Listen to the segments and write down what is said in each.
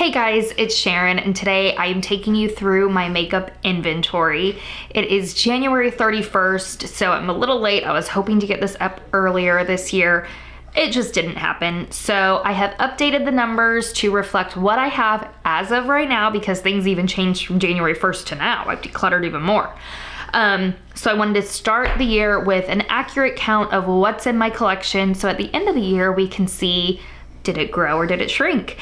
Hey guys, it's Sharon, and today I am taking you through my makeup inventory. It is January 31st, so I'm a little late. I was hoping to get this up earlier this year. It just didn't happen. So I have updated the numbers to reflect what I have as of right now, because things even changed from January 1st to now. I've decluttered even more. So I wanted to start the year with an accurate count of what's in my collection, so at the end of the year we can see, did it grow or did it shrink?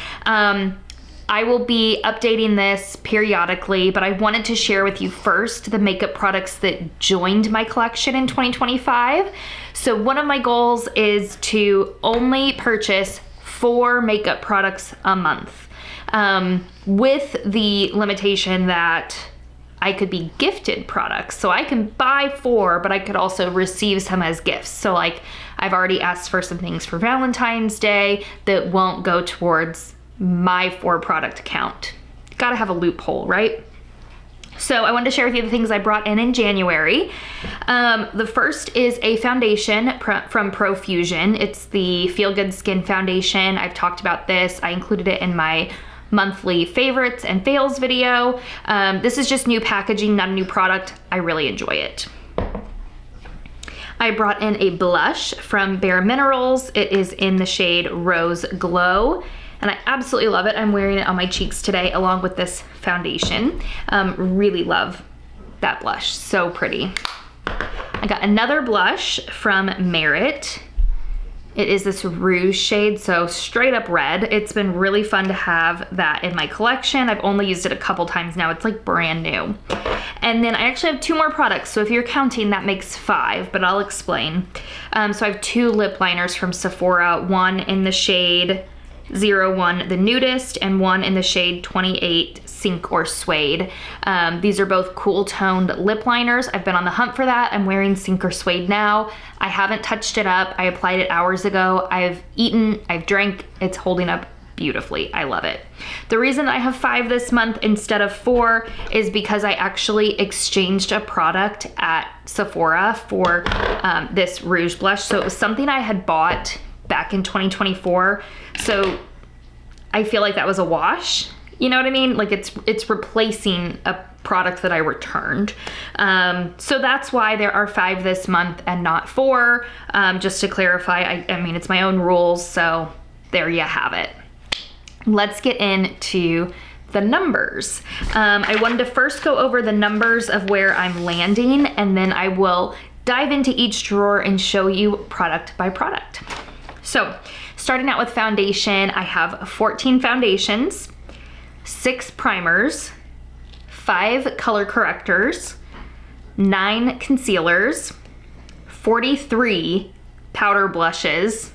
I will be updating this periodically, but I wanted to share with you first the makeup products that joined my collection in 2025. So one of my goals is to only purchase 4 makeup products a month, with the limitation that I could be gifted products. So I can buy 4, but I could also receive some as gifts. So like I've already asked for some things for Valentine's Day that won't go towards my 4 product count. Gotta have a loophole, right? So I wanted to share with you the things I brought in January. The first is a foundation from Profusion. It's the Feel Good Skin Foundation. I've talked about this. I included it in my monthly favorites and fails video. This is just new packaging, not a new product. I really enjoy it. I brought in a blush from Bare Minerals. It is in the shade Rose Glow, and I absolutely love it. I'm wearing it on my cheeks today along with this foundation. Really love that blush, so pretty. I got another blush from Merit. It is this rouge shade, so straight up red. It's been really fun to have that in my collection. I've only used it a couple times now. It's like brand new. And then I actually have 2 more products, so if you're counting, that makes 5, but I'll explain. So I have 2 lip liners from Sephora, one in the shade 01 the Nudist, and one in the shade 28 Sink or Suede. These are both cool toned lip liners. I've been on the hunt for that. I'm wearing Sink or Suede now. I haven't touched it up. I applied it hours ago. I've eaten, I've drank, it's holding up beautifully. I love it. The reason I have 5 this month instead of 4 is because I actually exchanged a product at Sephora for this rouge blush. So it was something I had bought back in 2024. So I feel like that was a wash. You know what I mean? Like it's replacing a product that I returned. So that's why there are 5 this month and not 4. Just to clarify, I mean, it's my own rules, so there you have it. Let's get into the numbers. I wanted to first go over the numbers of where I'm landing, and then I will dive into each drawer and show you product by product. So starting out with foundation, I have 14 foundations, 6 primers, 5 color correctors, 9 concealers, 43 powder blushes.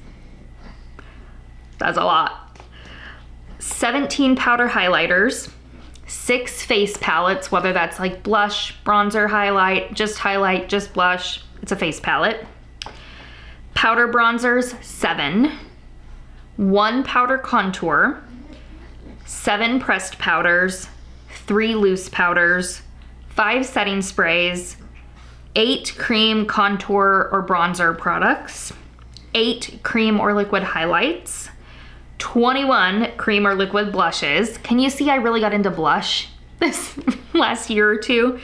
That's a lot. 17 powder highlighters, 6 face palettes, whether that's like blush, bronzer, highlight, just blush. It's a face palette. Powder bronzers, 7. 1 powder contour, 7 pressed powders, 3 loose powders, 5 setting sprays, 8 cream contour or bronzer products, 8 cream or liquid highlights, 21 cream or liquid blushes. Can you see I really got into blush this last year or 2?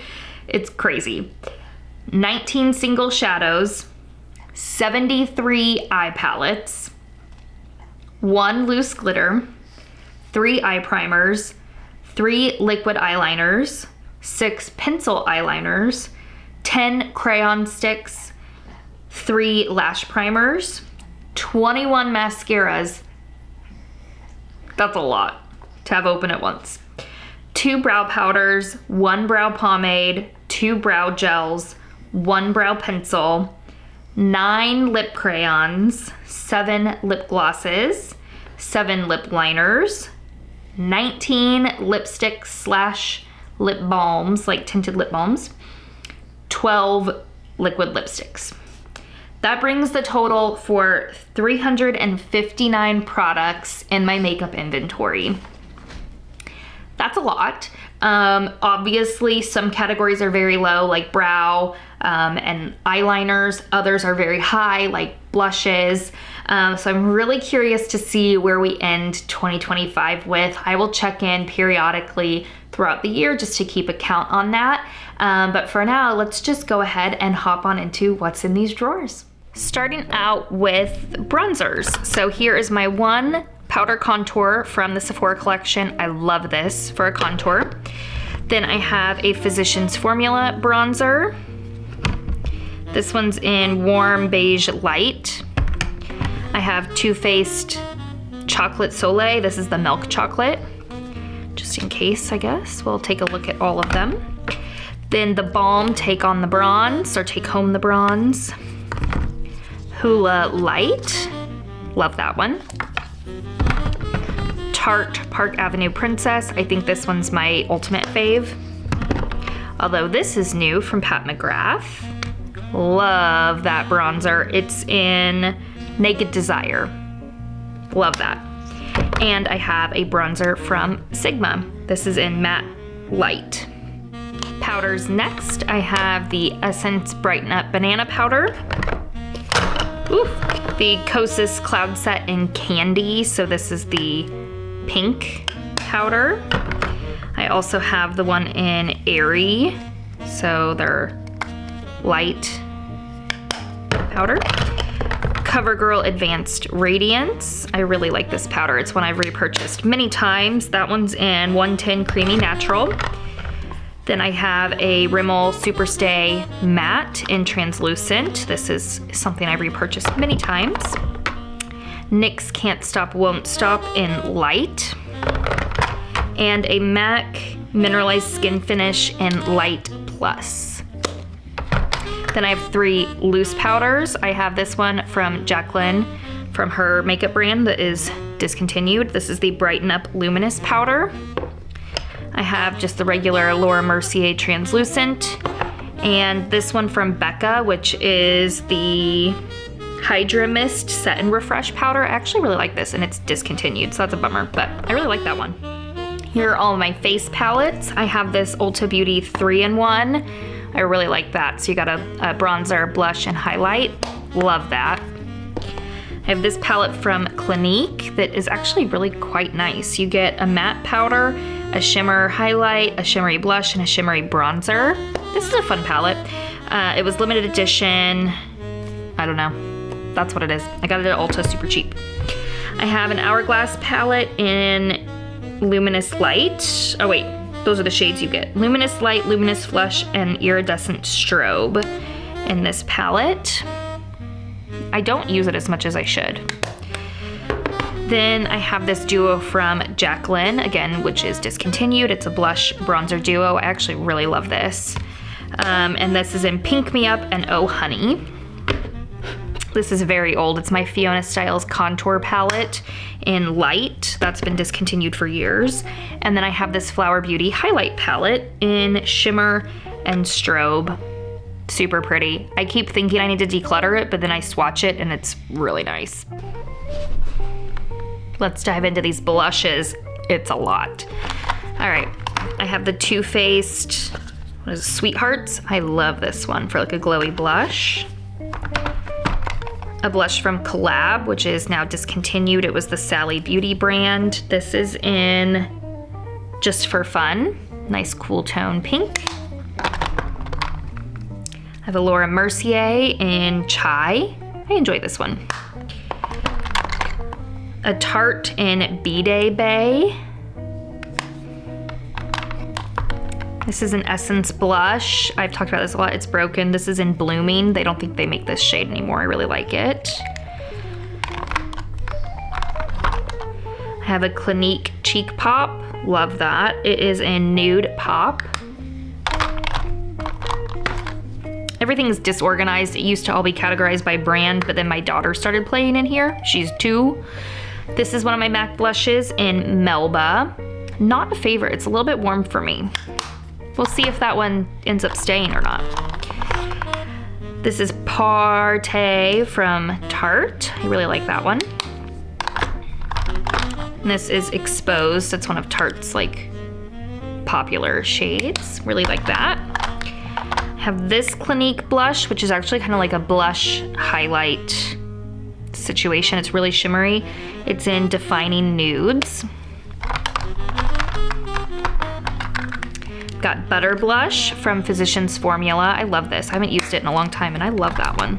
It's crazy. 19 single shadows, 73 eye palettes, 1 loose glitter, 3 eye primers, 3 liquid eyeliners, 6 pencil eyeliners, 10 crayon sticks, 3 lash primers, 21 mascaras. That's a lot to have open at once. 2 brow powders, 1 brow pomade, 2 brow gels, 1 brow pencil, 9 lip crayons, 7 lip glosses, 7 lip liners, 19 lipsticks / lip balms, like tinted lip balms, 12 liquid lipsticks. That brings the total for 359 products in my makeup inventory. That's a lot. Obviously, some categories are very low, like brow and eyeliners. Others are very high, like blushes. So I'm really curious to see where we end 2025 with. I will check in periodically throughout the year just to keep a count on that. But for now, let's just go ahead and hop on into what's in these drawers. Starting out with bronzers. So here is my one powder contour from the Sephora collection. I love this for a contour. Then I have a Physicians Formula bronzer. This one's in warm beige light. I have Too Faced Chocolate Soleil. This is the milk chocolate. Just in case, I guess. We'll take a look at all of them. Then the Balm Take on the Bronze, or Take Home the Bronze. Hoola Light. Love that one. Tarte Park Avenue Princess. I think this one's my ultimate fave. Although this is new from Pat McGrath. Love that bronzer. It's in Naked Desire. Love that. And I have a bronzer from Sigma. This is in Matte Light. Powders next. I have the Essence Brighten Up Banana Powder. Ooh, the Kosas Cloud Set in Candy. So this is the pink powder. I also have the one in Airy. So they're light powder. CoverGirl Advanced Radiance. I really like this powder. It's one I've repurchased many times. That one's in 110 Creamy Natural. Then I have a Rimmel Superstay Matte in Translucent. This is something I've repurchased many times. NYX Can't Stop Won't Stop in Light. And a MAC Mineralized Skin Finish in Light Plus. Then I have 3 loose powders. I have this one from Jacqueline from her makeup brand that is discontinued. This is the Brighten Up Luminous Powder. I have just the regular Laura Mercier Translucent. And this one from Becca, which is the Hydra Mist Set and Refresh Powder. I actually really like this, and it's discontinued, so that's a bummer, but I really like that one. Here are all of my face palettes. I have this Ulta Beauty 3-in-1. I really like that. So you got a bronzer, blush, and highlight. Love that. I have this palette from Clinique that is actually really quite nice. You get a matte powder, a shimmer highlight, a shimmery blush, and a shimmery bronzer. This is a fun palette. It was limited edition. I don't know. That's what it is. I got it at Ulta, super cheap. I have an Hourglass palette in Luminous Light. Oh wait, those are the shades you get. Luminous Light, Luminous Flush, and Iridescent Strobe in this palette. I don't use it as much as I should. Then I have this duo from Jacqueline, again, which is discontinued. It's a blush bronzer duo. I actually really love this. And this is in Pink Me Up and Oh Honey. This is very old. It's my Fiona Styles contour palette in light. That's been discontinued for years. And then I have this Flower Beauty highlight palette in shimmer and strobe. Super pretty. I keep thinking I need to declutter it, but then I swatch it and it's really nice. Let's dive into these blushes. It's a lot. All right, I have the Too Faced, what is it, Sweethearts? I love this one for like a glowy blush. A blush from Collab, which is now discontinued. It was the Sally Beauty brand. This is in Just for Fun. Nice cool tone pink. I have a Laura Mercier in Chai. I enjoy this one. A Tarte in B-Day Bay. This is an Essence blush. I've talked about this a lot. It's broken. This is in Blooming. They don't think they make this shade anymore. I really like it. I have a Clinique Cheek Pop. Love that. It is in Nude Pop. Everything's disorganized. It used to all be categorized by brand, but then my daughter started playing in here. She's 2. This is one of my MAC blushes in Melba. Not a favorite. It's a little bit warm for me. We'll see if that one ends up staying or not. This is Partey from Tarte. I really like that one. And this is Exposed. That's one of Tarte's like popular shades. Really like that. I have this Clinique blush, which is actually kind of like a blush highlight situation. It's really shimmery. It's in Defining Nudes. Got Butter Blush from Physicians Formula. I love this. I haven't used it in a long time, and I love that one.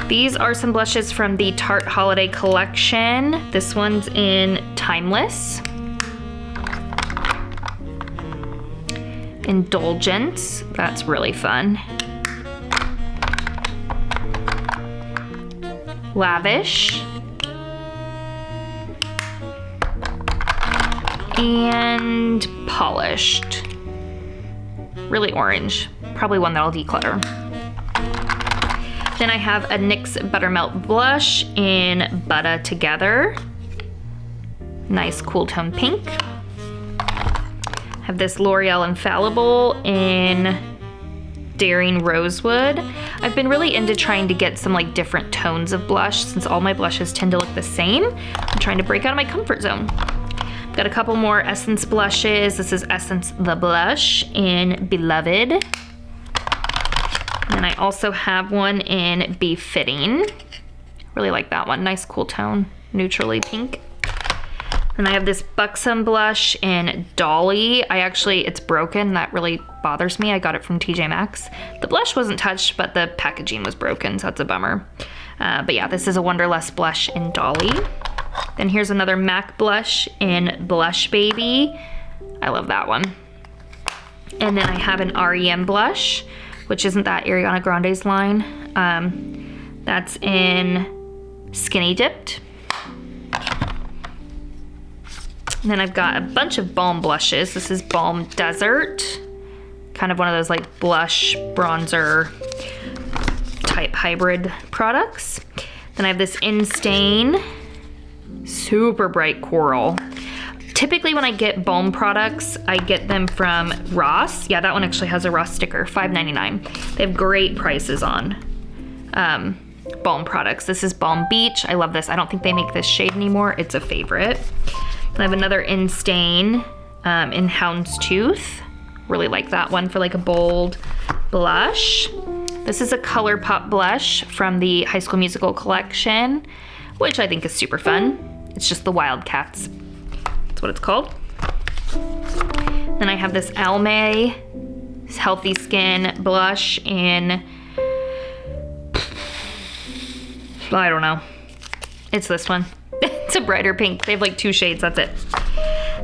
These are some blushes from the Tarte Holiday Collection. This one's in Timeless. Indulgence, that's really fun. Lavish. And Polished. Really orange, probably one that I'll declutter. Then I have a NYX Buttermelt Blush in Butter Together. Nice cool tone pink. I have this L'Oreal Infallible in Daring Rosewood. I've been really into trying to get some like different tones of blush since all my blushes tend to look the same. I'm trying to break out of my comfort zone. Got a couple more Essence blushes. This is Essence The Blush in Beloved. And I also have one in Befitting. Really like that one. Nice cool tone, neutrally pink. And I have this Buxom blush in Dolly. It's broken. That really bothers me. I got it from TJ Maxx. The blush wasn't touched, but the packaging was broken, so that's a bummer. But yeah, this is a Wonderlust blush in Dolly. Then here's another MAC blush in Blush Baby. I love that one. And then I have an REM blush, which isn't that Ariana Grande's line. That's in Skinny Dipped. And then I've got a bunch of balm blushes. This is Balm Desert. Kind of one of those like blush, bronzer type hybrid products. Then I have this In Stain, super bright coral. Typically when I get balm products, I get them from Ross. Yeah, that one actually has a Ross sticker, $5.99. They have great prices on balm products. This is Balm Beach. I love this. I don't think they make this shade anymore. It's a favorite. I have another In Stain in Houndstooth. Really like that one for like a bold blush. This is a ColourPop blush from the High School Musical collection, which I think is super fun. It's just the Wildcats. That's what it's called. Then I have this Almay Healthy Skin blush in, I don't know. It's this one. It's a brighter pink. They have like 2 shades, that's it.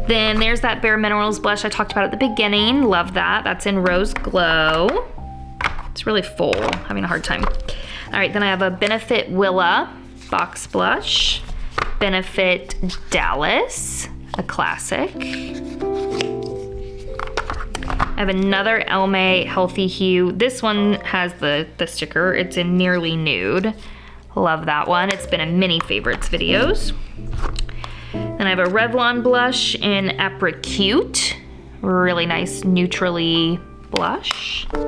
Then there's that Bare Minerals blush I talked about at the beginning. Love that. That's in Rose Glow. It's really full, having a hard time. All right, then I have a Benefit Willa box blush. Benefit Dallas, a classic. I have another Almay Healthy Hue. This one has the sticker. It's in Nearly Nude. Love that one. It's been in many favorites videos. Then I have a Revlon blush in Apricot. Really nice neutrally blush. I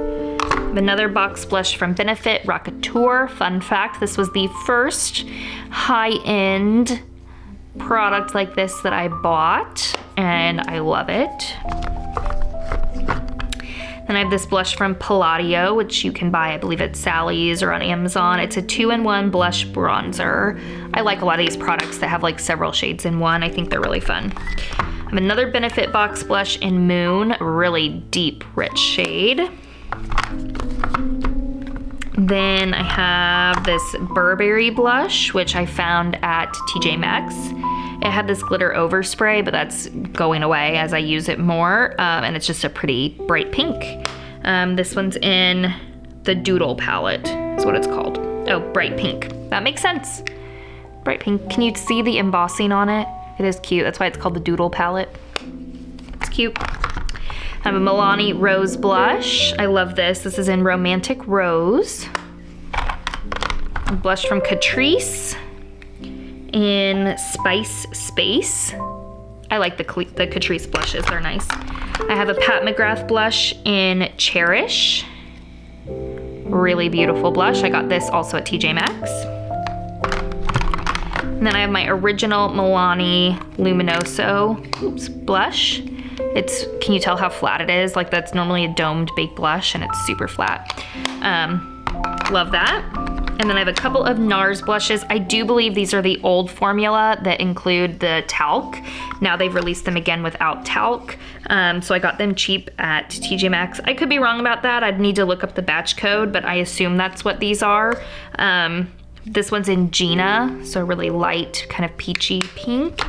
have another box blush from Benefit, Rockateur. Fun fact, this was the first high-end product like this that I bought, and I love it. Then I have this blush from Palladio, which you can buy, I believe, at Sally's or on Amazon. It's a 2-in-1 blush bronzer. I like a lot of these products that have like several shades in one. I think they're really fun. I have another Benefit box blush in Moon, really deep, rich shade. Then I have this Burberry blush, which I found at TJ Maxx. It had this glitter overspray, but that's going away as I use it more, and it's just a pretty bright pink. This one's in the Doodle palette, is what it's called. Oh, bright pink. That makes sense. Bright pink. Can you see the embossing on it? It is cute. That's why it's called the Doodle palette. It's cute. I have a Milani Rose blush. I love this. This is in Romantic Rose. A blush from Catrice in Spice Space. I like the Catrice blushes, they're nice. I have a Pat McGrath blush in Cherish. Really beautiful blush. I got this also at TJ Maxx. And then I have my original Milani Luminoso blush. Can you tell how flat it is? Like that's normally a domed baked blush and it's super flat. Love that. And then I have a couple of NARS blushes. I do believe these are the old formula that include the talc. Now they've released them again without talc. So I got them cheap at TJ Maxx. I could be wrong about that. I'd need to look up the batch code, but I assume that's what these are. This one's in Gina, so really light, kind of peachy pink.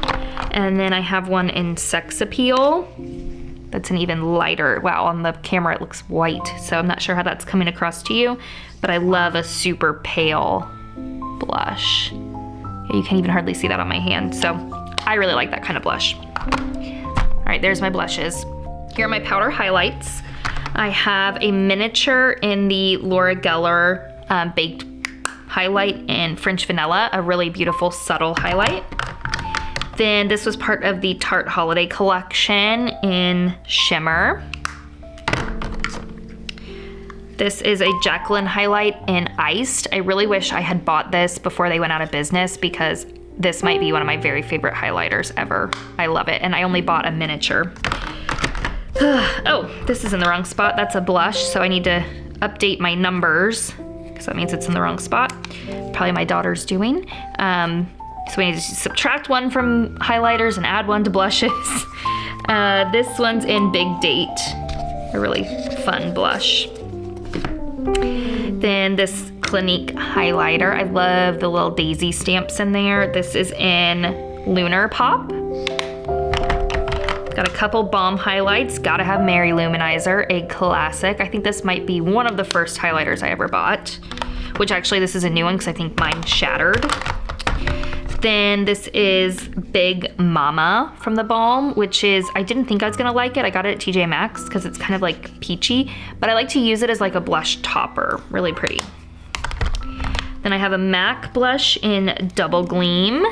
And then I have one in Sex Appeal. That's an even lighter, wow, on the camera it looks white, so I'm not sure how that's coming across to you, but I love a super pale blush. You can't even hardly see that on my hand, so I really like that kind of blush. All right, there's my blushes. Here are my powder highlights. I have a miniature in the Laura Geller Baked Highlight in French Vanilla, a really beautiful subtle highlight. Then this was part of the Tarte Holiday Collection in Shimmer. This is a Jacqueline highlight in Iced. I really wish I had bought this before they went out of business because this might be one of my very favorite highlighters ever. I love it, and I only bought a miniature. Oh, this is in the wrong spot. That's a blush, so I need to update my numbers because that means it's in the wrong spot. Probably my daughter's doing. So we need to subtract one from highlighters and add one to blushes. This one's in Big Date, a really fun blush. Then this Clinique highlighter. I love the little daisy stamps in there. This is in Lunar Pop. Got a couple balm highlights. Gotta have Mary Luminizer, a classic. I think this might be one of the first highlighters I ever bought, which actually this is a new one because I think mine shattered. Then this is Big Mama from the Balm, which is, I didn't think I was gonna like it. I got it at TJ Maxx because it's kind of like peachy, but I like to use it as like a blush topper, really pretty. Then I have a MAC blush in Double Gleam,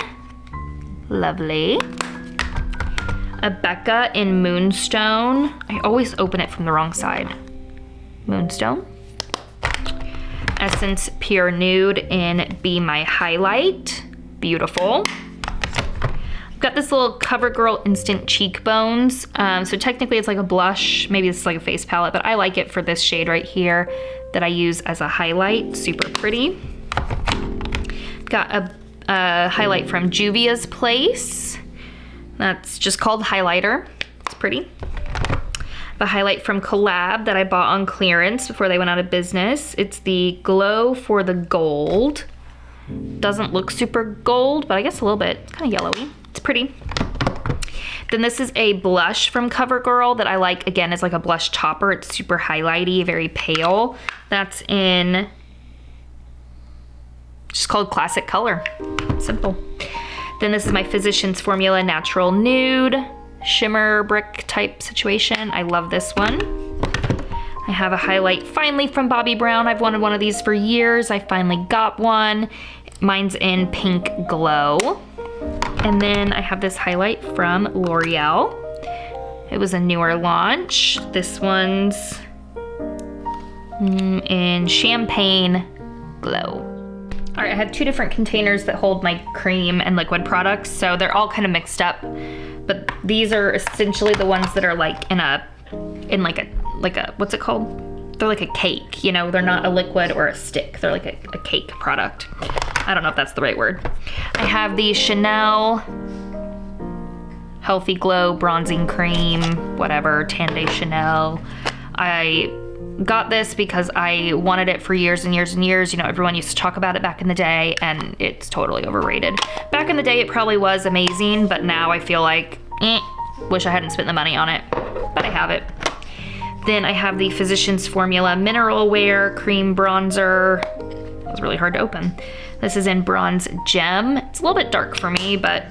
lovely. A Becca in Moonstone. I always open it from the wrong side. Moonstone. Essence Pure Nude in Be My Highlight. Beautiful. I've got this little CoverGirl Instant Cheekbones. So technically it's like a blush, maybe it's like a face palette, but I like it for this shade right here that I use as a highlight, super pretty. Got a highlight from Juvia's Place. That's just called highlighter, it's pretty. The highlight from Collab that I bought on clearance before they went out of business. It's the Glow for the Gold. Doesn't look super gold, but I guess a little bit. It's kind of yellowy. It's pretty. Then this is a blush from CoverGirl that I like, again, as like a blush topper. It's super highlighty, very pale. That's in, just called Classic Color. Simple. Then this is my Physicians Formula Natural Nude, shimmer brick type situation. I love this one. I have a highlight finally from Bobbi Brown. I've wanted one of these for years. I finally got one. Mine's in Pink Glow. And then I have this highlight from L'Oreal. It was a newer launch. This one's in Champagne Glow. All right, I have two different containers that hold my cream and liquid products, so they're all kind of mixed up. But these are essentially the ones that are like in like a what's it called? They're like a cake, you know, they're not a liquid or a stick. They're like a cake product. I don't know if that's the right word. I have the Chanel Healthy Glow Bronzing Cream, whatever, Tan de Chanel. I got this because I wanted it for years and years and years. You know, everyone used to talk about it back in the day, and it's totally overrated. Back in the day, it probably was amazing, but now I feel like, wish I hadn't spent the money on it, but I have it. Then I have the Physicians Formula Mineral Wear Cream Bronzer. It was really hard to open. This is in Bronze Gem. It's a little bit dark for me, but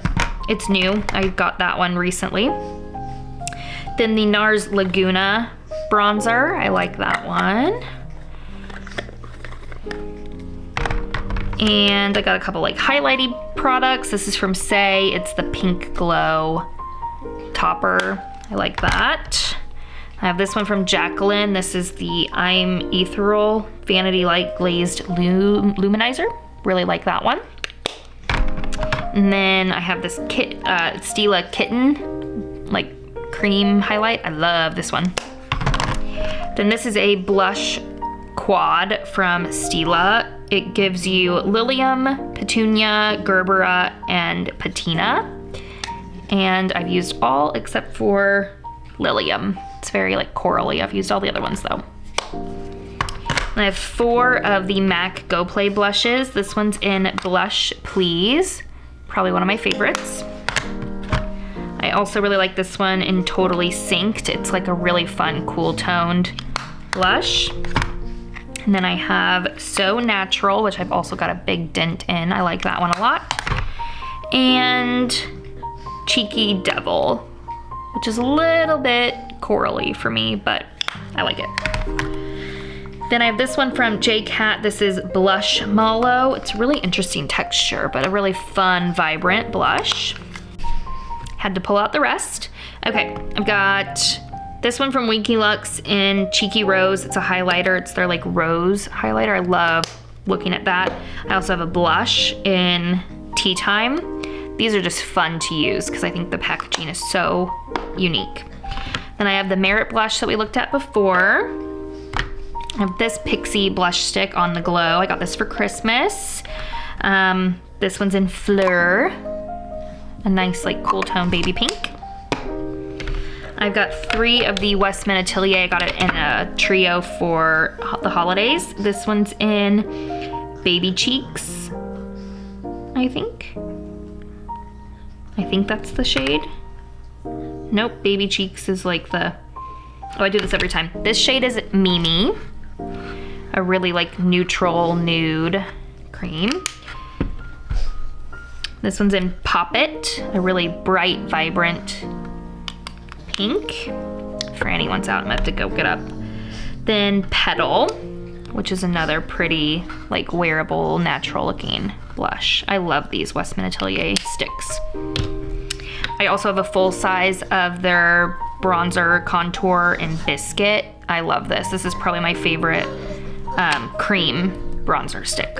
it's new. I got that one recently. Then the NARS Laguna Bronzer. I like that one. And I got a couple like highlighty products. This is from Say. It's the Pink Glow Topper. I like that. I have this one from Jacqueline. This is the I'm Ethereal Vanity Light Glazed Luminizer. Really like that one. And then I have this Stila Kitten, like cream highlight. I love this one. Then this is a blush quad from Stila. it gives you Lilium, Petunia, Gerbera, and Patina. And I've used all except for Lilium. It's very like corally. I've used all the other ones though. I have 4 of the MAC Go Play blushes. This one's in Blush Please, probably one of my favorites. I also really like this one in Totally Synced. It's like a really fun, cool toned blush. And then I have So Natural, which I've also got a big dent in. I like that one a lot. And Cheeky Devil, which is a little bit corally for me, but I like it. Then I have this one from J Cat. This is Blush Mallow. It's a really interesting texture, but a really fun, vibrant blush. Had to pull out the rest. Okay, I've got this one from Winky Lux in Cheeky Rose. It's a highlighter. It's their like rose highlighter. I love looking at that. I also have a blush in Tea Time. These are just fun to use because I think the packaging is so unique. Then I have the Merit blush that we looked at before. I have this Pixie blush stick on the Glow. I got this for Christmas. This one's in Fleur. A nice like cool tone baby pink. I've got 3 of the Westman Atelier. I got it in a trio for the holidays. This one's in Baby Cheeks, I think. I think that's the shade. Nope, Baby Cheeks is like the, oh, I do this every time. This shade is Mimi, a really like neutral nude cream. This one's in Pop It, a really bright, vibrant pink. For anyone's out, I'm gonna have to go get up. Then Petal, which is another pretty, like wearable, natural looking blush. I love these Westman Atelier sticks. I also have a full size of their bronzer contour in Biscuit. I love this. This is probably my favorite cream bronzer stick.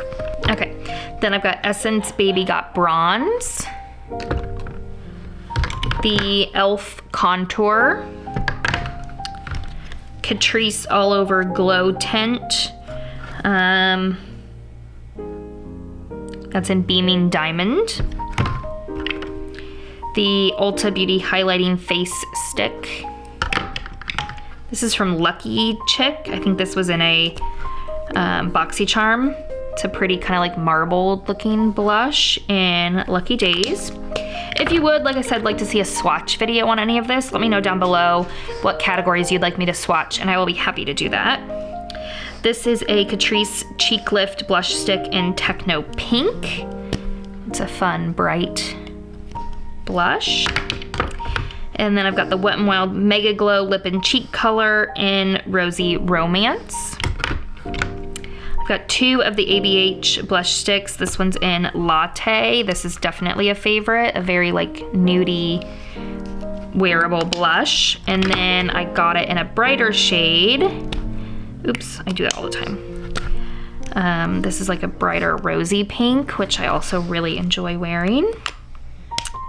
Okay, then I've got Essence Baby Got Bronze. The e.l.f. Contour. Catrice All Over Glow Tint. That's in Beaming Diamond. The Ulta Beauty Highlighting Face Stick. This is from Lucky Chick. I think this was in a BoxyCharm. It's a pretty kind of like marbled looking blush in Lucky Days. If you would, like I said, like to see a swatch video on any of this, let me know down below what categories you'd like me to swatch, and I will be happy to do that. This is a Catrice Cheek Lift Blush Stick in Techno Pink. It's a fun, bright blush. And then I've got the Wet n Wild Mega Glow Lip and Cheek Color in Rosy Romance. I've got 2 of the ABH blush sticks. This one's in Latte. This is definitely a favorite, a very like nudie wearable blush. And then I got it in a brighter shade. Oops, I do that all the time. This is like a brighter rosy pink, which I also really enjoy wearing.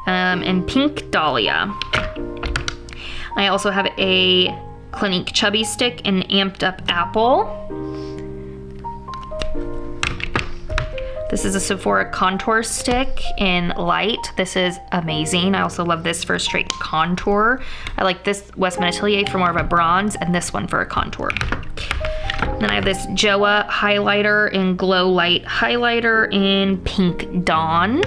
And Pink Dahlia. I also have a Clinique Chubby stick in Amped Up Apple. This is a Sephora contour stick in Light. This is amazing. I also love this for a straight contour. I like this Westman Atelier for more of a bronze, and this one for a contour. Then I have this Joa highlighter in Glow Light highlighter in Pink Dawn.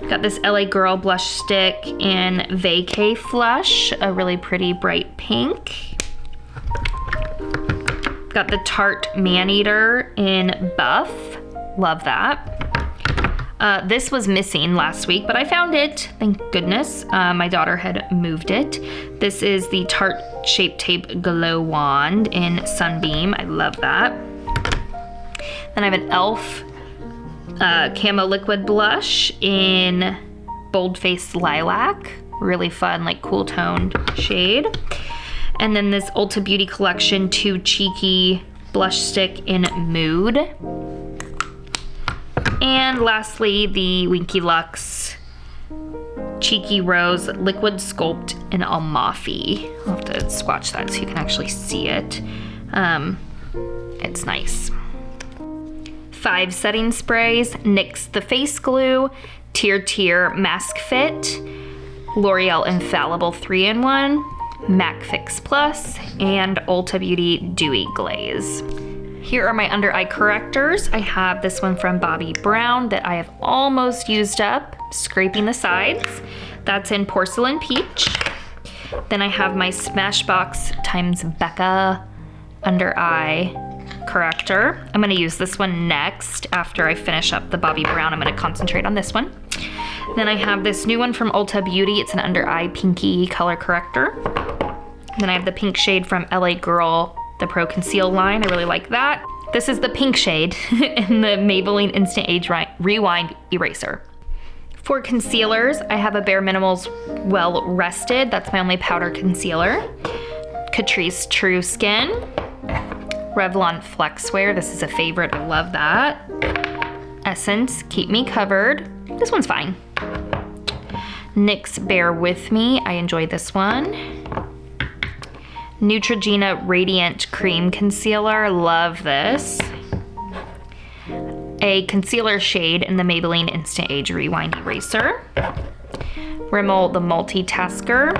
Got this LA Girl blush stick in Vacay Flush, a really pretty bright pink. Got the Tarte Maneater in Buff. Love that. This was missing last week, but I found it, thank goodness. My daughter had moved it. This is the Tarte Shape Tape Glow Wand in Sunbeam. I love that. Then I have an e.l.f. Camo Liquid Blush in Boldface Lilac. Really fun, like cool toned shade. And then this Ulta Beauty Collection 2 Cheeky Blush Stick in Mood. And lastly, the Winky Lux Cheeky Rose Liquid Sculpt in Amalfi. I'll have to swatch that so you can actually see it. It's nice. 5 setting sprays, NYX the face glue, Tier Mask Fit, L'Oreal Infallible 3-in-1, MAC Fix Plus, and Ulta Beauty Dewy Glaze. Here are my under eye correctors. I have this one from Bobbi Brown that I have almost used up, scraping the sides. That's in Porcelain Peach. Then I have my Smashbox x Becca under eye corrector. I'm gonna use this one next after I finish up the Bobbi Brown. I'm gonna concentrate on this one. Then I have this new one from Ulta Beauty. It's an under eye pinky color corrector. Then I have the pink shade from LA Girl, the Pro Conceal line. I really like that. This is the pink shade in the Maybelline Instant Age Rewind Eraser. For concealers, I have a Bare Minimals Well Rested. That's my only powder concealer. Catrice True Skin. Revlon Flex Wear. This is a favorite. I love that. Essence Keep Me Covered. This one's fine. NYX Bear With Me. I enjoy this one. Neutrogena Radiant Cream Concealer. Love this. A concealer shade in the Maybelline Instant Age Rewind Eraser. Rimmel the Multitasker.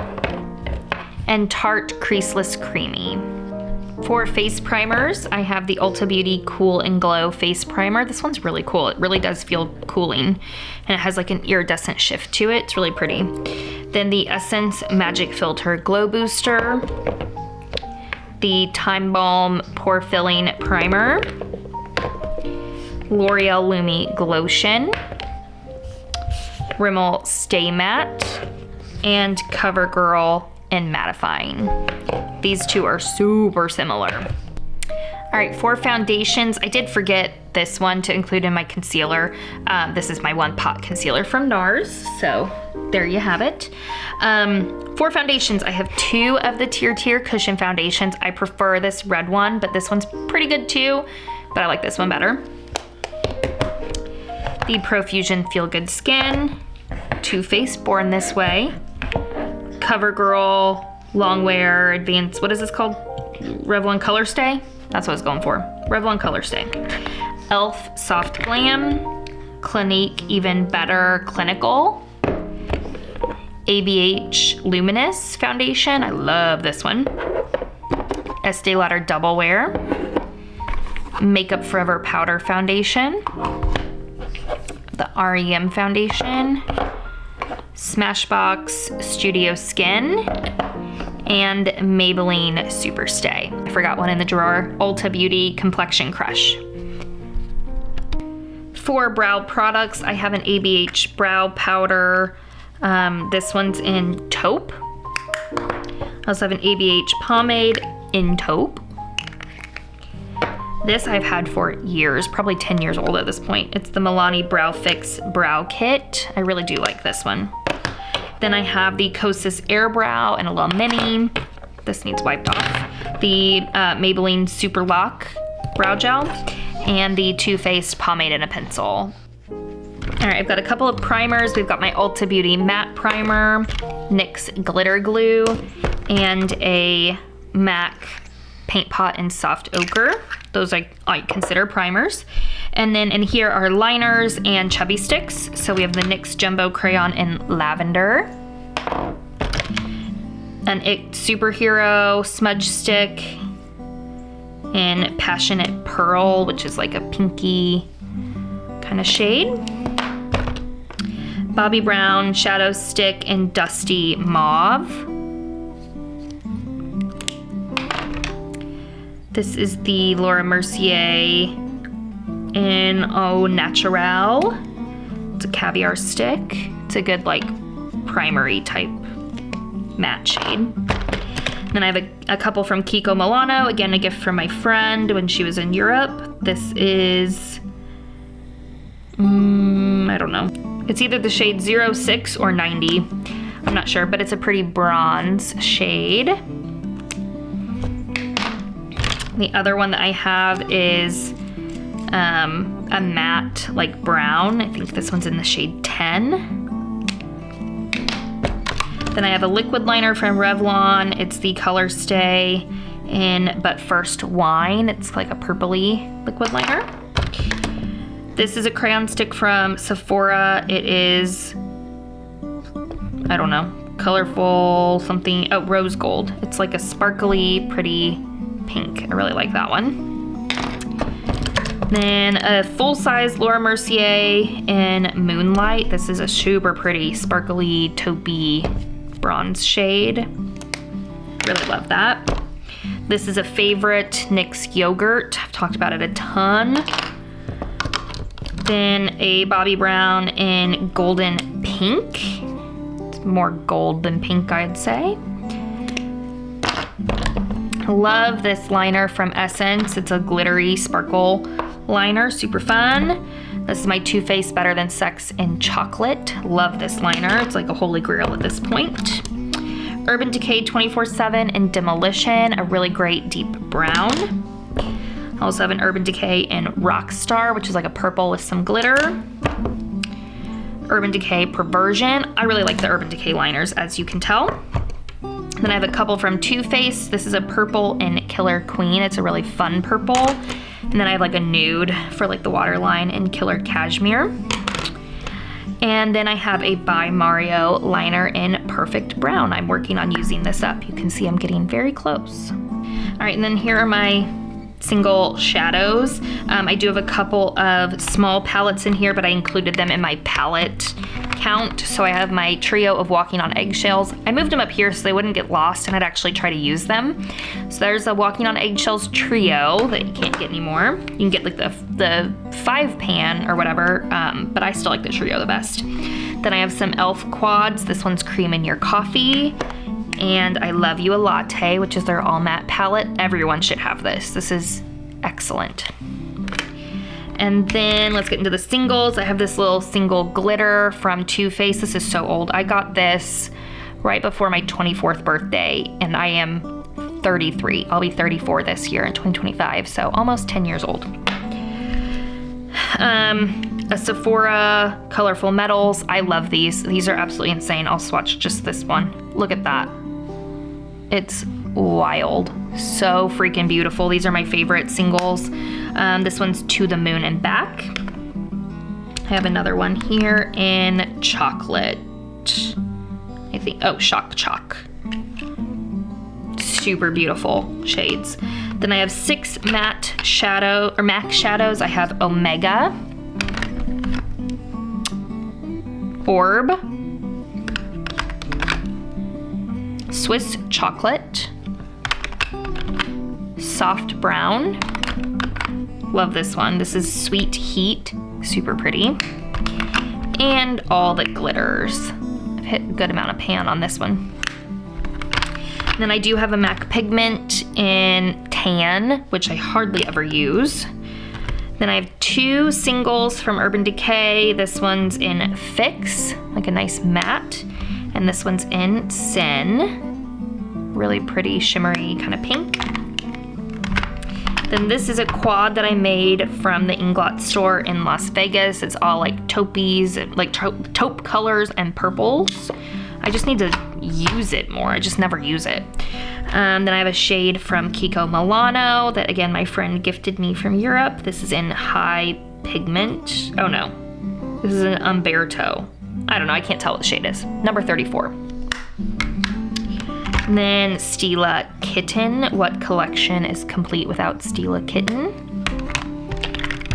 And Tarte Creaseless Creamy. For face primers, I have the Ulta Beauty Cool and Glow Face Primer. This one's really cool. It really does feel cooling. And it has like an iridescent shift to it. It's really pretty. Then the Essence Magic Filter Glow Booster. The Time Balm Pore Filling Primer. L'Oreal Lumi Glotion. Rimmel Stay Matte. And CoverGirl and Mattifying. These two are super similar. All right, for foundations, I did forget this one to include in my concealer. This is my One Pot Concealer from NARS, so there you have it. For foundations, I have 2 of the Tier Cushion foundations. I prefer this red one, but this one's pretty good too, but I like this one better. The Profusion Feel Good Skin, Too Faced Born This Way, CoverGirl Longwear Advanced, what is this called? Revlon Color Stay? That's what I was going for. Revlon Color Stay. e.l.f. Soft Glam, Clinique Even Better Clinical, ABH Luminous Foundation. I love this one. Estee Lauder Double Wear, Makeup Forever Powder Foundation, the REM Foundation, Smashbox Studio Skin, and Maybelline Superstay. I forgot one in the drawer. Ulta Beauty Complexion Crush. For brow products, I have an ABH brow powder. This one's in taupe. I also have an ABH pomade in taupe. This I've had for years, probably 10 years old at this point. It's the Milani Brow Fix Brow Kit. I really do like this one. Then I have the Kosas Air Brow in a little mini. This needs wiped off. The Maybelline Super Lock Brow Gel, and the Too Faced Pomade and a Pencil. All right, I've got a couple of primers. We've got my Ulta Beauty Matte Primer, NYX Glitter Glue, and a MAC Paint Pot in Soft Ochre. Those I consider primers. And then in here are liners and chubby sticks. So we have the NYX Jumbo Crayon in Lavender, an IT Superhero Smudge Stick in Passionate Pearl, which is like a pinky kind of shade. Bobbi Brown Shadow Stick in Dusty Mauve. This is the Laura Mercier in Au Naturel. It's a caviar stick. It's a good like primery type matte shade. Then I have a couple from Kiko Milano, again a gift from my friend when she was in Europe. This is, I don't know. It's either the shade 06 or 90. I'm not sure, but it's a pretty bronze shade. The other one that I have is a matte like brown. I think this one's in the shade 10. Then I have a liquid liner from Revlon. It's the Color Stay in But First Wine. It's like a purpley liquid liner. This is a crayon stick from Sephora. It is, I don't know, colorful something, oh, rose gold. It's like a sparkly, pretty pink. I really like that one. Then a full-size Laura Mercier in Moonlight. This is a super pretty, sparkly, taupey bronze shade. Really love that. This is a favorite, NYX Yogurt. I've talked about it a ton. Then a Bobbi Brown in Golden Pink. It's more gold than pink, I'd say. Love this liner from Essence. It's a glittery sparkle liner, super fun. This is my Too Faced Better Than Sex in Chocolate. Love this liner. It's like a holy grail at this point. Urban Decay 24/7 in Demolition, a really great deep brown. I also have an Urban Decay in Rockstar, which is like a purple with some glitter. Urban Decay Perversion. I really like the Urban Decay liners, as you can tell. Then I have a couple from Too Faced. This is a purple in Killer Queen. It's a really fun purple. And then I have like a nude for like the waterline in Killer Cashmere. And then I have a By Mario liner in Perfect Brown. I'm working on using this up. You can see I'm getting very close. All right, and then here are my single shadows. I do have a couple of small palettes in here, but I included them in my palette count. So I have my trio of Walking on Eggshells. I moved them up here so they wouldn't get lost and I'd actually try to use them. So there's a Walking on Eggshells trio that you can't get anymore. You can get like the 5-pan or whatever, but I still like the trio the best. Then I have some e.l.f. quads. This one's Cream in Your Coffee. And I Love You a Latte, which is their all matte palette. Everyone should have this. This is excellent. And then let's get into the singles. I have this little single glitter from Too Faced. This is so old. I got this right before my 24th birthday, and I am 33. I'll be 34 this year in 2025, so almost 10 years old. A Sephora Colorful Metals. I love these. These are absolutely insane. I'll swatch just this one. Look at that. It's wild. So freaking beautiful. These are my favorite singles. This one's To the Moon and Back. I have another one here in chocolate. I think, oh, Shock Chalk. Super beautiful shades. Then I have 6 MAC shadows. I have Omega, Orb, Swiss Chocolate, Soft Brown. Love this one. This is Sweet Heat, super pretty. And All That Glitters. I've hit a good amount of pan on this one. And then I do have a MAC pigment in Tan, which I hardly ever use. Then I have 2 singles from Urban Decay. This one's in Fix, like a nice matte. And this one's in Sin. Really pretty shimmery kind of pink. Then this is a quad that I made from the Inglot store in Las Vegas. It's all like taupeys, like taupe colors and purples. I just need to use it more. I just never use it. Then I have a shade from Kiko Milano that, again, my friend gifted me from Europe. This is in High Pigment. Oh no, this is an Umberto. I don't know, I can't tell what the shade is. Number 34. And then Stila Kitten. What collection is complete without Stila Kitten?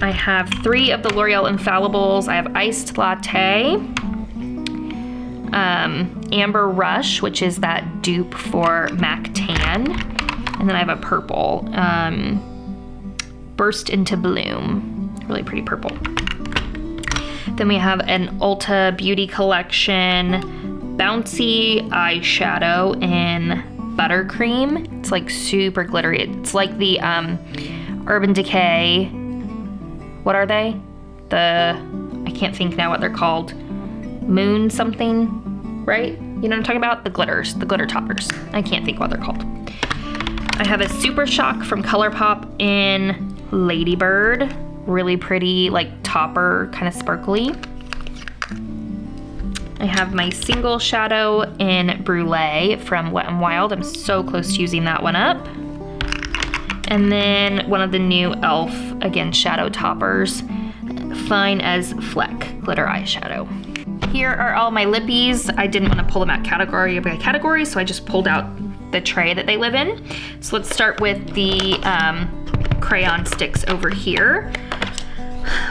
I have 3 of the L'Oreal Infallibles. I have Iced Latte, Amber Rush, which is that dupe for MAC Tan, and then I have a purple, Burst Into Bloom, really pretty purple. Then we have an Ulta Beauty Collection Bouncy eyeshadow in Buttercream. It's like super glittery. It's like the Urban Decay, what are they? I can't think now what they're called. Moon something, right? You know what I'm talking about? The glitters, the glitter toppers. I can't think what they're called. I have a Super Shock from ColourPop in Ladybird. Really pretty, like topper, kind of sparkly. I have my single shadow in Brulee from Wet n Wild. I'm so close to using that one up. And then one of the new e.l.f. again, shadow toppers. fine as fleck glitter eyeshadow. Here are all my lippies. I didn't want to pull them out category by category, so I just pulled out the tray that they live in. So let's start with the crayon sticks over here.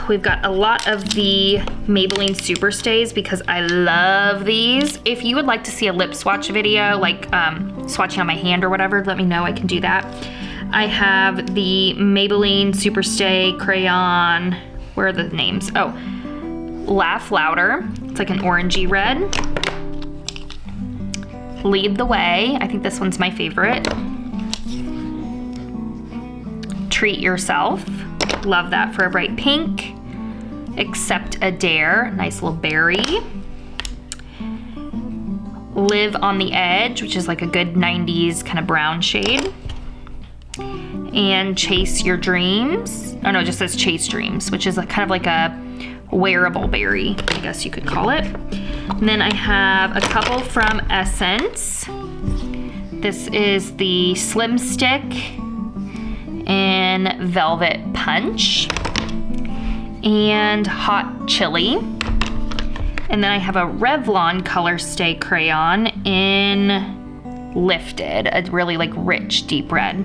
We've got a lot of the Maybelline Superstays because I love these. If you would like to see a lip swatch video, like swatching on my hand or whatever, let me know, I can do that. I have the Maybelline Superstay crayon, where are the names? Oh, Laugh Louder, it's like an orangey red. Lead the Way, I think this one's my favorite. Treat Yourself, love that for a bright pink. Accept a Dare, nice little berry. Live on the Edge, which is like a good 90s kind of brown shade. And Chase Your Dreams. Oh no, it just says Chase Dreams, which is kind of like a wearable berry, I guess you could call it. And then I have a couple from Essence. This is the Slim Stick and Velvet Punch and Hot Chili. And then I have a Revlon Color Stay crayon in Lifted, a really like rich deep red.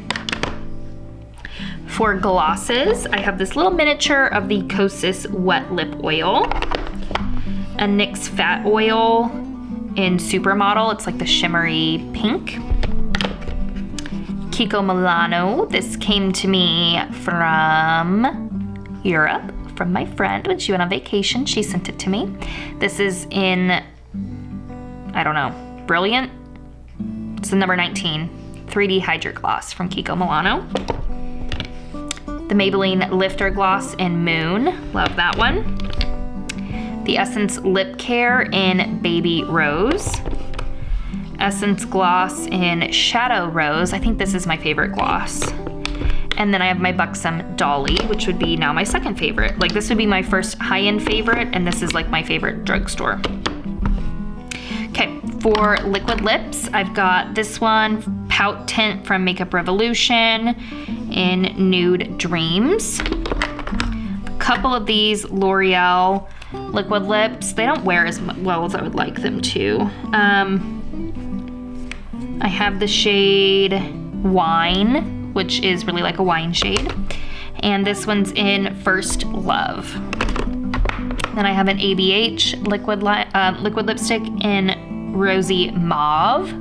For glosses, I have this little miniature of the Kosas Wet Lip Oil, a NYX Fat Oil in Supermodel, it's like the shimmery pink. Kiko Milano, this came to me from Europe, from my friend when she went on vacation, she sent it to me. This is in, I don't know, Brilliant? It's the number 19, 3D Hydro Gloss from Kiko Milano. The Maybelline Lifter Gloss in Moon, love that one. The Essence Lip Care in Baby Rose. Essence Gloss in Shadow Rose, I think this is my favorite gloss. And then I have my Buxom Dolly, which would be now my second favorite. Like this would be my first high-end favorite, and this is like my favorite drugstore. Okay, for liquid lips, I've got this one, Pout Tint from Makeup Revolution in Nude Dreams. A couple of these L'Oreal liquid lips. They don't wear as well as I would like them to. I have the shade Wine, which is really like a wine shade. And this one's in First Love. Then I have an ABH liquid lipstick in Rosy Mauve.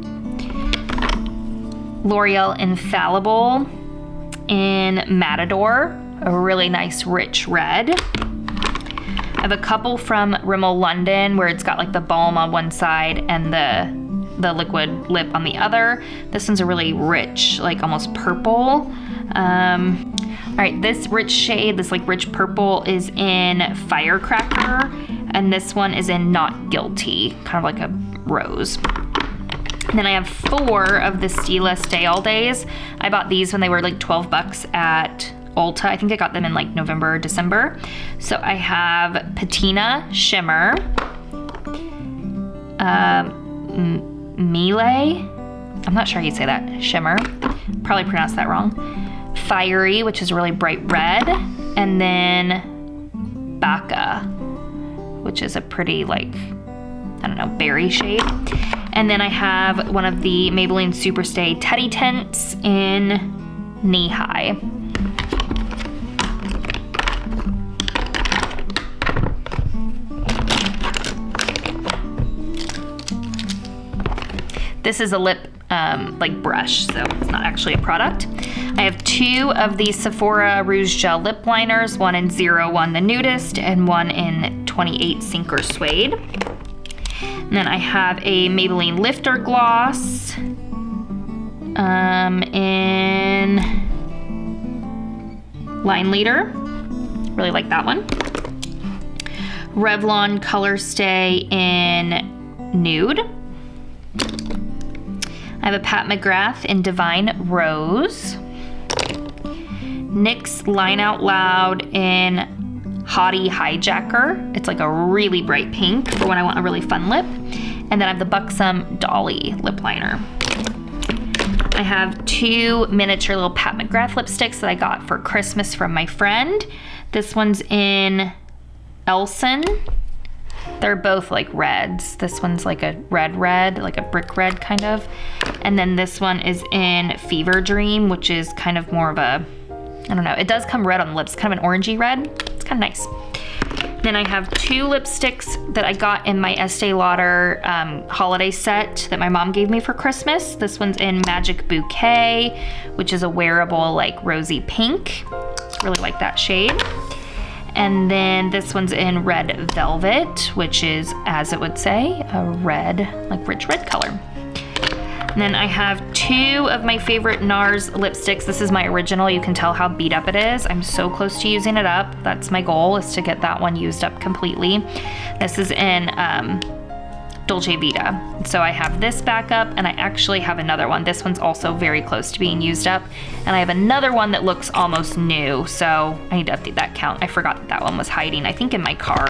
L'Oreal Infallible in Matador, a really nice rich red. I have a couple from Rimmel London where it's got like the balm on one side and the liquid lip on the other. This one's a really rich, like almost purple. All right, this rich shade, this like rich purple is in Firecracker, and this one is in Not Guilty, kind of like a rose. And then I have 4 of the Stila Stay All Days. I bought these when they were like 12 bucks at Ulta. I think I got them in like November or December. So I have Patina Shimmer, Melee, I'm not sure how you say that, Shimmer, probably pronounced that wrong. Fiery, which is really bright red, and then Baka, which is a pretty like, I don't know, berry shade. And then I have one of the Maybelline Superstay Teddy Tints in Knee High. This is a lip like brush, so it's not actually a product. I have 2 of the Sephora Rouge Gel Lip Liners, one in 01 the Nudist and one in 28 Sinker Suede. And then I have a Maybelline Lifter Gloss in Line Leader. Really like that one. Revlon Color Stay in Nude. I have a Pat McGrath in Divine Rose. NYX Line Out Loud in Hottie Hijacker. It's like a really bright pink for when I want a really fun lip. And then I have the Buxom Dolly lip liner. I have 2 miniature little Pat McGrath lipsticks that I got for Christmas from my friend. This one's in Elson. They're both like reds. This one's like a red, like a brick red kind of. And then this one is in Fever Dream, which is kind of more of a, I don't know, it does come red on the lips, kind of an orangey red. It's kind of nice. Then I have 2 lipsticks that I got in my Estee Lauder holiday set that my mom gave me for Christmas. This one's in Magic Bouquet, which is a wearable like rosy pink. I really like that shade. And then this one's in Red Velvet, which is, as it would say, a red, like rich red color. And then I have 2 of my favorite NARS lipsticks. This is my original. You can tell how beat up it is. I'm so close to using it up. That's my goal, is to get that one used up completely. This is in Dolce Vita. So I have this back up, and I actually have another one. This one's also very close to being used up. And I have another one that looks almost new. So I need to update that count. I forgot that that one was hiding, I think, in my car.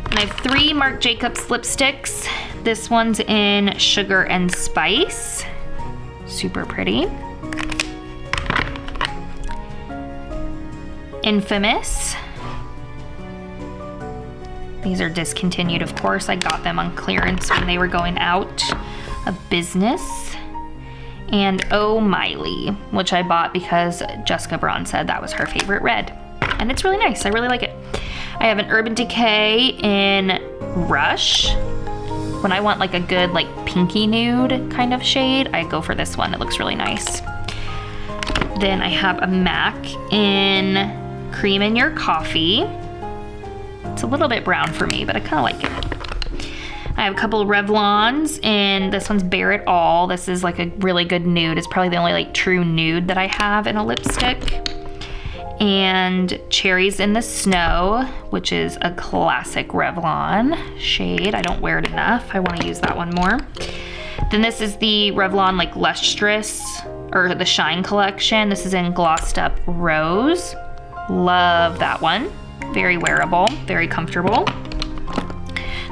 And I have 3 Marc Jacobs lipsticks. This one's in Sugar and Spice. Super pretty. Infamous. These are discontinued, of course. I got them on clearance when they were going out of business. And Oh Miley, which I bought because Jessica Braun said that was her favorite red. And it's really nice, I really like it. I have an Urban Decay in Rush. When I want like a good like pinky nude kind of shade, I go for this one. It looks really nice. Then I have a MAC in Cream in Your Coffee. It's a little bit brown for me, but I kind of like it. I have a couple of Revlons, and this one's Bare It All. This is like a really good nude. It's probably the only like true nude that I have in a lipstick. And Cherries in the Snow, which is a classic Revlon shade. I don't wear it enough. I want to use that one more. Then this is the Revlon like Lustrous, or the Shine collection. This is in Glossed Up Rose. Love that one. Very wearable, very comfortable.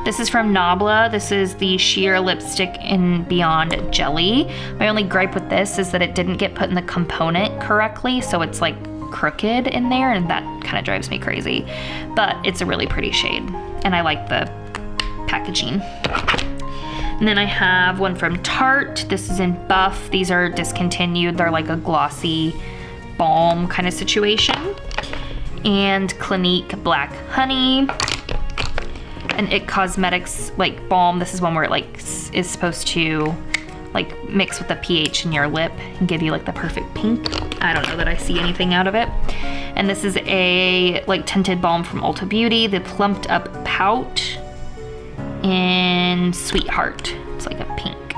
This is from Nabla. This is the sheer lipstick in Beyond Jelly. My only gripe with this is that it didn't get put in the component correctly, so it's like crooked in there, and that kind of drives me crazy. But it's a really pretty shade, and I like the packaging. And then I have one from Tarte. This is in Buff. These are discontinued. They're like a glossy balm kind of situation. And Clinique Black Honey. And It Cosmetics like balm. This is one where it like is supposed to like mix with the pH in your lip and give you like the perfect pink. I don't know that I see anything out of it. And this is a like tinted balm from Ulta Beauty, the Plumped Up Pout in Sweetheart. It's like a pink.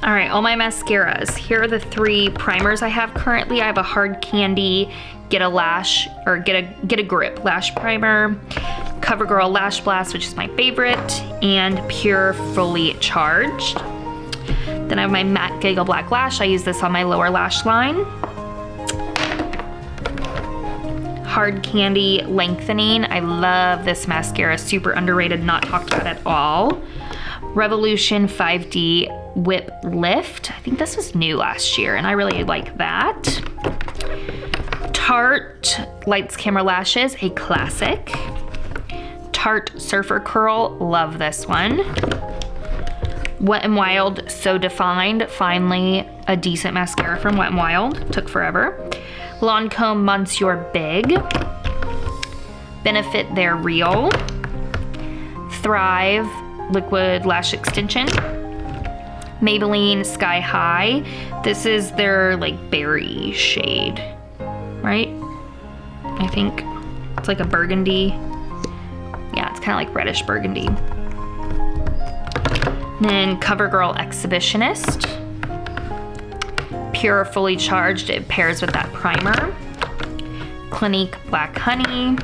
All right, all my mascaras. Here are the 3 primers I have currently. I have a Hard Candy Get a Lash, or Get a Grip Lash Primer, CoverGirl Lash Blast, which is my favorite, and Pure Fully Charged. Then I have my Matte Giggle Black Lash. I use this on my lower lash line. Hard Candy Lengthening. I love this mascara. Super underrated, not talked about at all. Revolution 5D Whip Lift. I think this was new last year, and I really like that. Tarte Lights Camera Lashes, a classic. Tarte Surfer Curl, love this one. Wet n Wild So Defined, finally a decent mascara from Wet n Wild, took forever. Lancome Monsieur Big. Benefit They're Real. Thrive Liquid Lash Extension. Maybelline Sky High. This is their like berry shade, right? I think it's like a burgundy. Yeah, it's kind of like reddish burgundy. Then CoverGirl Exhibitionist. Pure Fully Charged, it pairs with that primer. Clinique Black Honey.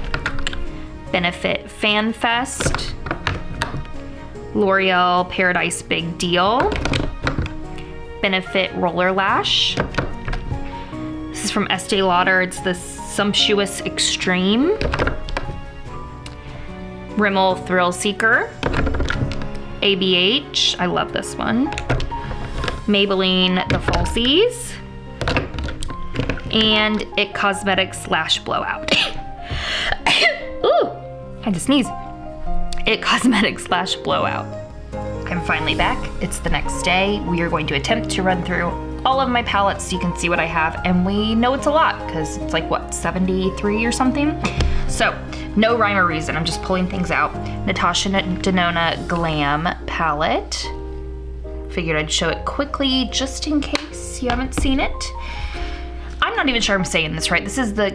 Benefit Fan Fest. L'Oreal Paradise Big Deal. Benefit Roller Lash. This is from Estee Lauder, it's the Sumptuous Extreme. Rimmel Thrill Seeker. ABH, I love this one. Maybelline The Falsies. And It Cosmetics Lash Blowout. Ooh, I had to sneeze. It Cosmetics Lash Blowout. I'm finally back. It's the next day. We are going to attempt to run through all of my palettes so you can see what I have, and we know it's a lot because it's like, what, 73 or something? So, no rhyme or reason, I'm just pulling things out. Natasha Denona Glam palette. Figured I'd show it quickly just in case you haven't seen it. I'm not even sure I'm saying this right. This is the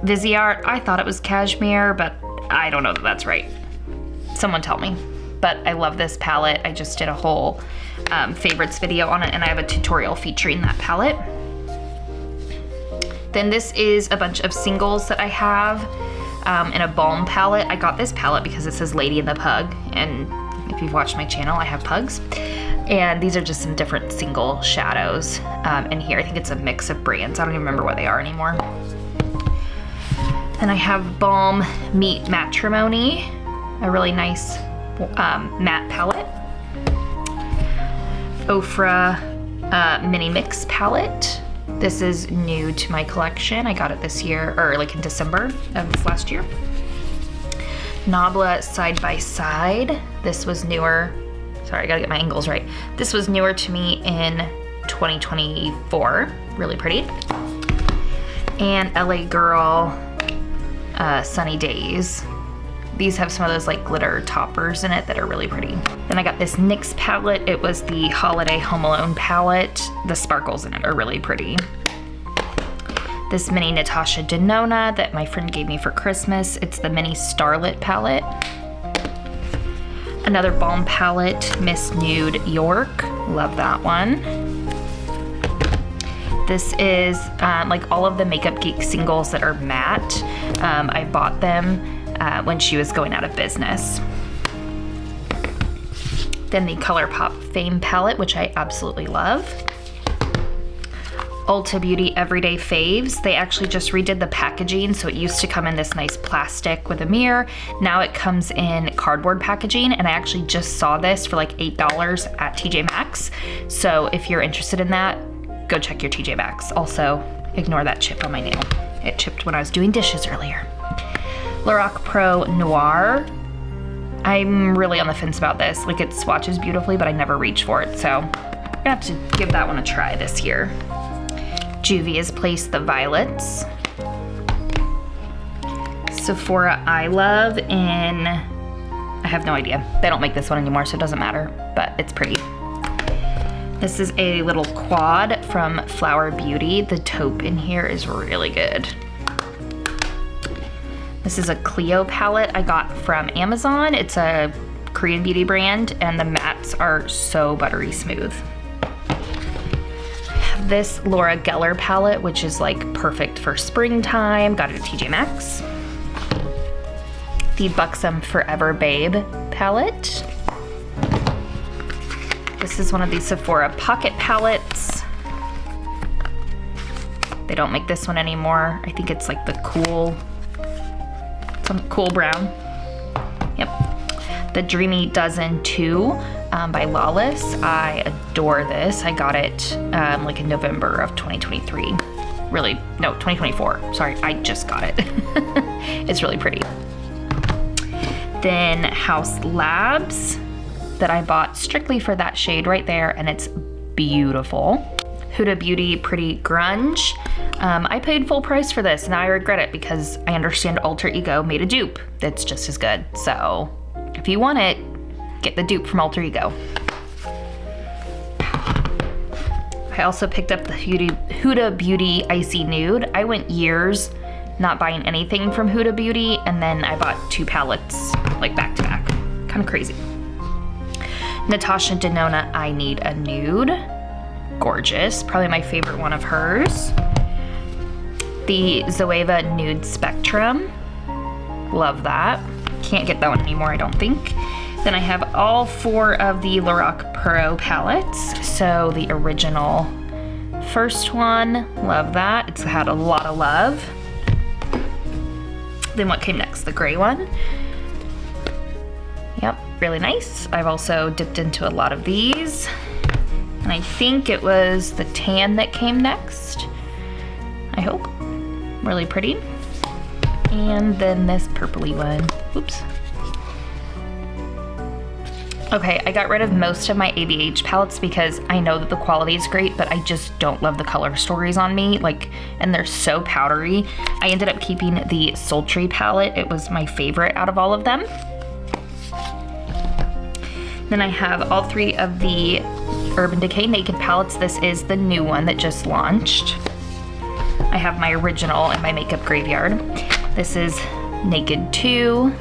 Viseart. I thought it was cashmere, but I don't know that that's right. Someone tell me. But I love this palette. I just did a whole favorites video on it, and I have a tutorial featuring that palette. Then this is a bunch of singles that I have in a balm palette. I got this palette because it says Lady and the Pug, and if you've watched my channel, I have pugs. And these are just some different single shadows in here. I think it's a mix of brands. I don't even remember what they are anymore. Then I have Balm Meet Matrimony, a really nice matte palette. Ofra Mini Mix palette. This is new to my collection. I got it this year, or like in December of this last year. Nabla Side by Side. This was newer. Sorry, I gotta get my angles right. This was newer to me in 2024. Really pretty. And LA Girl Sunny Days. These have some of those like glitter toppers in it that are really pretty. Then I got this NYX palette. It was the Holiday Home Alone palette. The sparkles in it are really pretty. This mini Natasha Denona that my friend gave me for Christmas. It's the mini Starlit palette. Another balm palette, Miss Nude York. Love that one. This is like all of the Makeup Geek singles that are matte. I bought them when she was going out of business. Then the ColourPop Fame palette, which I absolutely love. Ulta Beauty Everyday Faves. They actually just redid the packaging, so it used to come in this nice plastic with a mirror. Now it comes in cardboard packaging, and I actually just saw this for like $8 at TJ Maxx. So if you're interested in that, go check your TJ Maxx. Also, ignore that chip on my nail. It chipped when I was doing dishes earlier. Lorac Pro Noir. I'm really on the fence about this. Like, it swatches beautifully, but I never reach for it, so I'm gonna have to give that one a try this year. Juvia's Place The Violets. Sephora I Love in, I have no idea. They don't make this one anymore, so it doesn't matter, but it's pretty. This is a little quad from Flower Beauty. The taupe in here is really good. This is a Clio palette I got from Amazon. It's a Korean beauty brand, and the mattes are so buttery smooth. This Laura Geller palette, which is like perfect for springtime. Got it at TJ Maxx. The Buxom Forever Babe palette. This is one of these Sephora pocket palettes. They don't make this one anymore. I think it's like the cool brown. Yep. The Dreamy Dozen 2 by Lawless. I adore this. I got it like in November of 2023. Really, no, 2024. Sorry, I just got it. It's really pretty. Then House Labs that I bought strictly for that shade right there, and it's beautiful. Huda Beauty Pretty Grunge. I paid full price for this, and now I regret it because I understand Alter Ego made a dupe that's just as good. So if you want it, get the dupe from Alter Ego. I also picked up the Huda Beauty Icy Nude. I went years not buying anything from Huda Beauty, and then I bought 2 palettes like back to back. Kind of crazy. Natasha Denona I Need a Nude. Gorgeous, probably my favorite one of hers. The Zoeva Nude Spectrum. Love that. Can't get that one anymore, I don't think. Then I have all 4 of the Lorac Pro palettes. So the original first one, love that. It's had a lot of love. Then what came next? The gray one. Yep, really nice. I've also dipped into a lot of these. And I think it was the tan that came next. I hope. Really pretty. And then this purpley one. Oops. Okay, I got rid of most of my ABH palettes because I know that the quality is great, but I just don't love the color stories on me, and they're so powdery. I ended up keeping the Sultry palette. It was my favorite out of all of them. Then I have all 3 of the Urban Decay Naked palettes. This is the new one that just launched. I have my original in my makeup graveyard. This is Naked 2.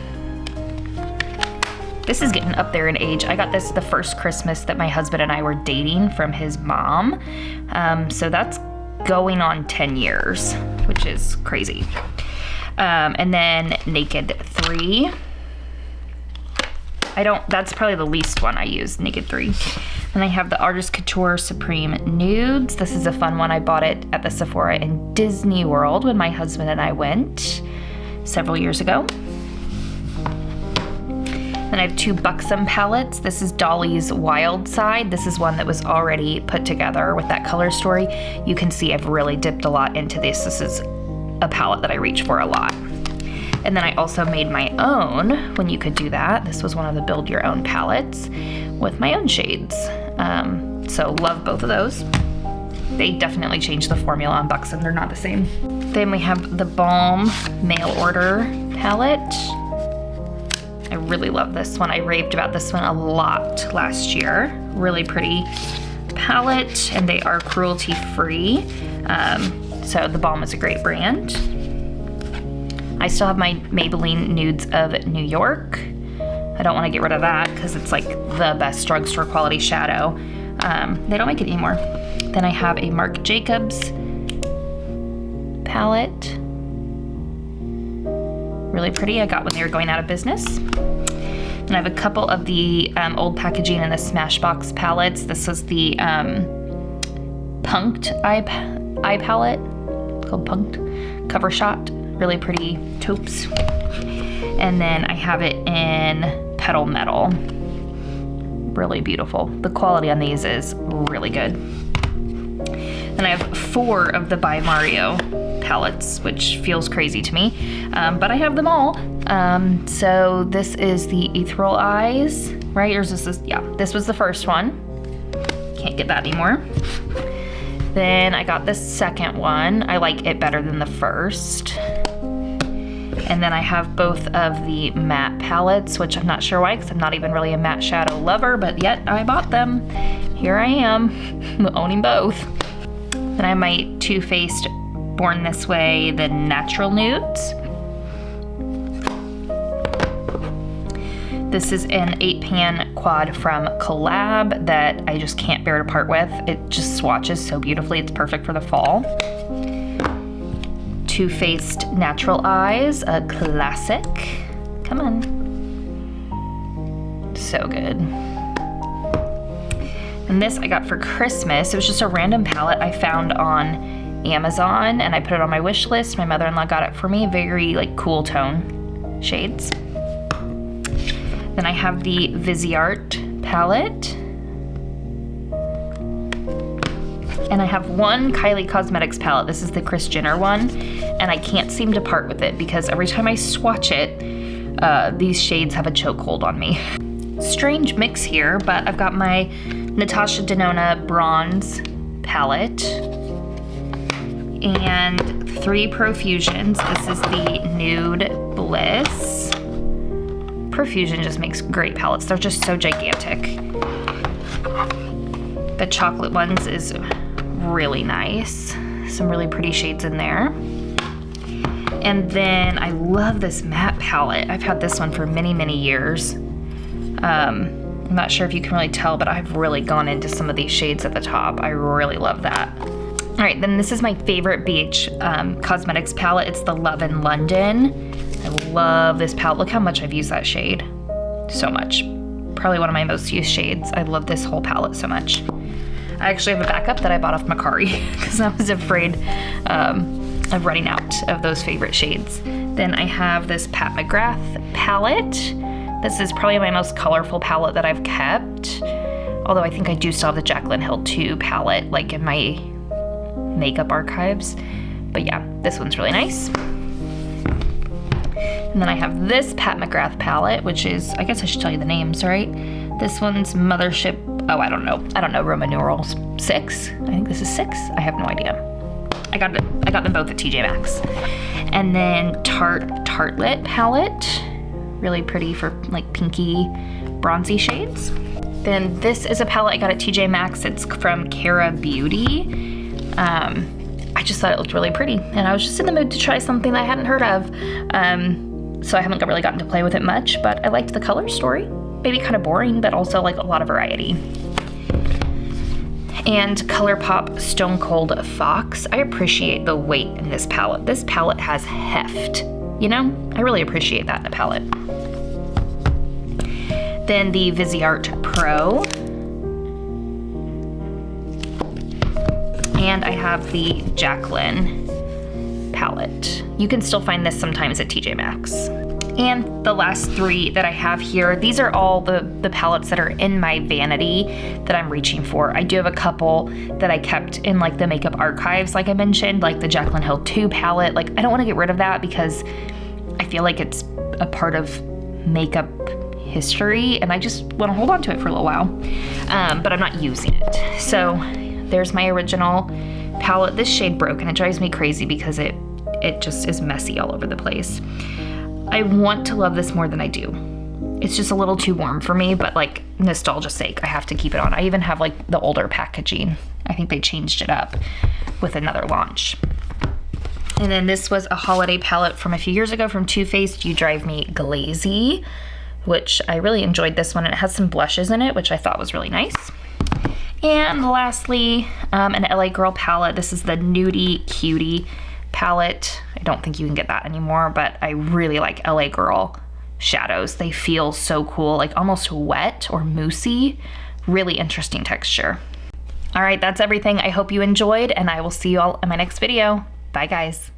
This is getting up there in age. I got this the first Christmas that my husband and I were dating from his mom. So that's going on 10 years, which is crazy. And then Naked 3. That's probably the least one I use, Naked 3. And I have the Artist Couture Supreme Nudes. This is a fun one. I bought it at the Sephora in Disney World when my husband and I went several years ago. Then I have 2 Buxom palettes. This is Dolly's Wild Side. This is one that was already put together with that color story. You can see I've really dipped a lot into this. This is a palette that I reach for a lot. And then I also made my own when you could do that. This was one of the build your own palettes with my own shades. So love both of those. They definitely changed the formula on Buxom. They're not the same. Then we have the Balm Mail Order palette. I really love this one. I raved about this one a lot last year. Really pretty palette, and they are cruelty free. So the Balm is a great brand. I still have my Maybelline Nudes of New York. I don't want to get rid of that because it's like the best drugstore quality shadow. They don't make it anymore. Then I have a Marc Jacobs palette. Really pretty. I got when they were going out of business. And I have a couple of the old packaging in the Smashbox palettes. This is the Punked eye palette. It's called Punked Cover Shot. Really pretty taupes. And then I have it in Petal Metal. Really beautiful. The quality on these is really good. Then I have 4 of the By Mario palettes, which feels crazy to me, but I have them all. So this is the Ethereal Eyes, right? Or is this, yeah, this was the first one. Can't get that anymore. Then I got the second one. I like it better than the first. And then I have both of the matte palettes, which I'm not sure why, because I'm not even really a matte shadow lover, but yet I bought them. Here I am, owning both. Then I have my Too Faced Born This Way, the Natural Nudes. This is an 8-pan quad from Collab that I just can't bear to part with. It just swatches so beautifully. It's perfect for the fall. Too Faced Natural Eyes, a classic. Come on. So good. And this I got for Christmas. It was just a random palette I found on Amazon and I put it on my wish list. My mother-in-law got it for me. Very cool tone shades. Then I have the Viseart palette. And I have one Kylie Cosmetics palette. This is the Kris Jenner one. And I can't seem to part with it because every time I swatch it, these shades have a chokehold on me. Strange mix here, but I've got my Natasha Denona Bronze palette. And 3 Profusions. This is the Nude Bliss. Profusion just makes great palettes. They're just so gigantic. The chocolate ones is really nice. Some really pretty shades in there. And then I love this matte palette. I've had this one for many, many years. I'm not sure if you can really tell, but I've really gone into some of these shades at the top. I really love that. All right, then this is my favorite BH Cosmetics palette. It's the Love in London. I love this palette. Look how much I've used that shade. So much. Probably one of my most used shades. I love this whole palette so much. I actually have a backup that I bought off Macari because I was afraid of running out of those favorite shades. Then I have this Pat McGrath palette. This is probably my most colorful palette that I've kept. Although I think I do still have the Jaclyn Hill 2 palette in my makeup archives. But yeah, this one's really nice. And then I have this Pat McGrath palette, which is, I guess I should tell you the names, right? This one's Mothership, oh, I don't know Roman numerals. 6? I think this is 6. I have no idea. I got them both at TJ Maxx. And then Tartlet palette, really pretty for like pinky, bronzy shades. Then this is a palette I got at TJ Maxx. It's from Cara Beauty. I just thought it looked really pretty, and I was just in the mood to try something I hadn't heard of. So I haven't really gotten to play with it much, but I liked the color story. Maybe kind of boring, but also like a lot of variety. And ColourPop Stone Cold Fox. I appreciate the weight in this palette. This palette has heft, you know? I really appreciate that in a palette. Then the Viseart Pro. And I have the Jacqueline palette. You can still find this sometimes at TJ Maxx. And the last 3 that I have here, these are all the palettes that are in my vanity that I'm reaching for. I do have a couple that I kept in like the makeup archives, like I mentioned, like the Jaclyn Hill 2 palette. Like I don't want to get rid of that because I feel like it's a part of makeup history and I just want to hold on to it for a little while, but I'm not using it. So there's my original palette. This shade Broken, it drives me crazy because it just is messy all over the place. I want to love this more than I do. It's just a little too warm for me, but like nostalgia's sake, I have to keep it on. I even have like the older packaging. I think they changed it up with another launch. And then this was a holiday palette from a few years ago from Too Faced, You Drive Me Glazy, which I really enjoyed this one. It has some blushes in it, which I thought was really nice. And lastly, an LA Girl palette. This is the Nudie Cutie palette. I don't think you can get that anymore, but I really like LA Girl shadows. They feel so cool, like almost wet or moussey. Really interesting texture. All right, that's everything. I hope you enjoyed, and I will see you all in my next video. Bye, guys.